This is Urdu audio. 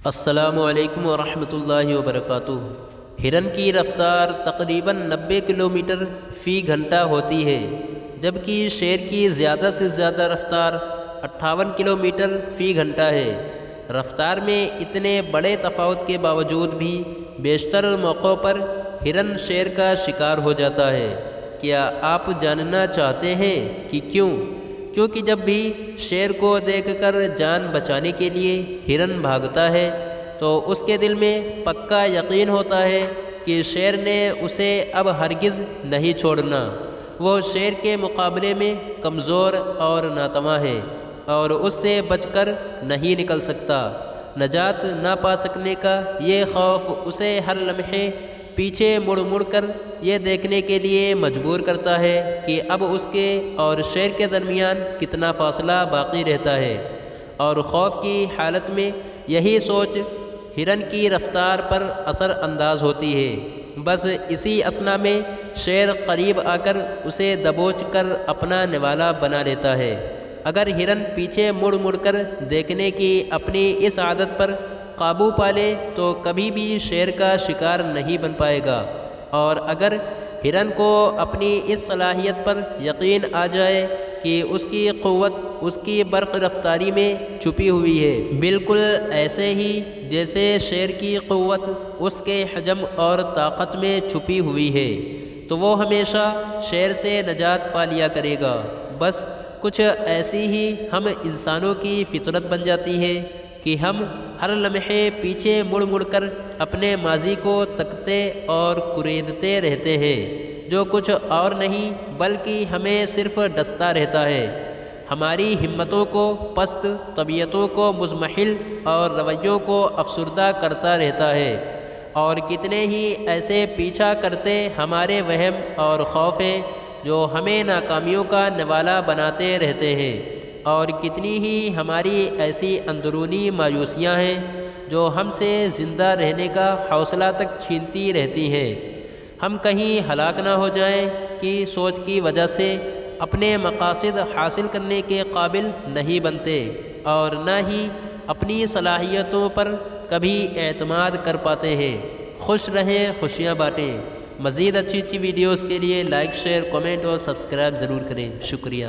السلام علیکم ورحمۃ اللہ وبرکاتہ۔ ہرن کی رفتار تقریباً 90 کلومیٹر فی گھنٹہ ہوتی ہے، جبکہ شیر کی زیادہ سے زیادہ رفتار 58 کلومیٹر فی گھنٹہ ہے۔ رفتار میں اتنے بڑے تفاوت کے باوجود بھی بیشتر موقعوں پر ہرن شیر کا شکار ہو جاتا ہے۔ کیا آپ جاننا چاہتے ہیں کہ کیوں؟ کیونکہ جب بھی شیر کو دیکھ کر جان بچانے کے لیے ہرن بھاگتا ہے تو اس کے دل میں پکا یقین ہوتا ہے کہ شیر نے اسے اب ہرگز نہیں چھوڑنا۔ وہ شیر کے مقابلے میں کمزور اور ناتواں ہے اور اس سے بچ کر نہیں نکل سکتا۔ نجات نہ پا سکنے کا یہ خوف اسے ہر لمحے پیچھے مڑ کر یہ دیکھنے کے لیے مجبور کرتا ہے کہ اب اس کے اور شیر کے درمیان کتنا فاصلہ باقی رہتا ہے، اور خوف کی حالت میں یہی سوچ ہرن کی رفتار پر اثر انداز ہوتی ہے۔ بس اسی اثنا میں شیر قریب آ کر اسے دبوچ کر اپنا نوالا بنا لیتا ہے۔ اگر ہرن پیچھے مڑ کر دیکھنے کی اپنی اس عادت پر قابو پا لے تو کبھی بھی شیر کا شکار نہیں بن پائے گا، اور اگر ہرن کو اپنی اس صلاحیت پر یقین آ جائے کہ اس کی قوت اس کی برق رفتاری میں چھپی ہوئی ہے، بالکل ایسے ہی جیسے شیر کی قوت اس کے حجم اور طاقت میں چھپی ہوئی ہے، تو وہ ہمیشہ شیر سے نجات پا لیا کرے گا۔ بس کچھ ایسی ہی ہم انسانوں کی فطرت بن جاتی ہے کہ ہم ہر لمحے پیچھے مڑ کر اپنے ماضی کو تکتے اور کریدتے رہتے ہیں، جو کچھ اور نہیں بلکہ ہمیں صرف ڈستا رہتا ہے، ہماری ہمتوں کو پست، طبیعتوں کو مضمحل اور رویوں کو افسردہ کرتا رہتا ہے۔ اور کتنے ہی ایسے پیچھا کرتے ہمارے وہم اور خوف ہیں جو ہمیں ناکامیوں کا نوالا بناتے رہتے ہیں، اور کتنی ہی ہماری ایسی اندرونی مایوسیاں ہیں جو ہم سے زندہ رہنے کا حوصلہ تک چھینتی رہتی ہیں۔ ہم کہیں ہلاک نہ ہو جائیں کہ سوچ کی وجہ سے اپنے مقاصد حاصل کرنے کے قابل نہیں بنتے، اور نہ ہی اپنی صلاحیتوں پر کبھی اعتماد کر پاتے ہیں۔ خوش رہیں، خوشیاں بانٹیں۔ مزید اچھی ویڈیوز کے لیے لائک، شیئر، کمنٹ اور سبسکرائب ضرور کریں۔ شکریہ۔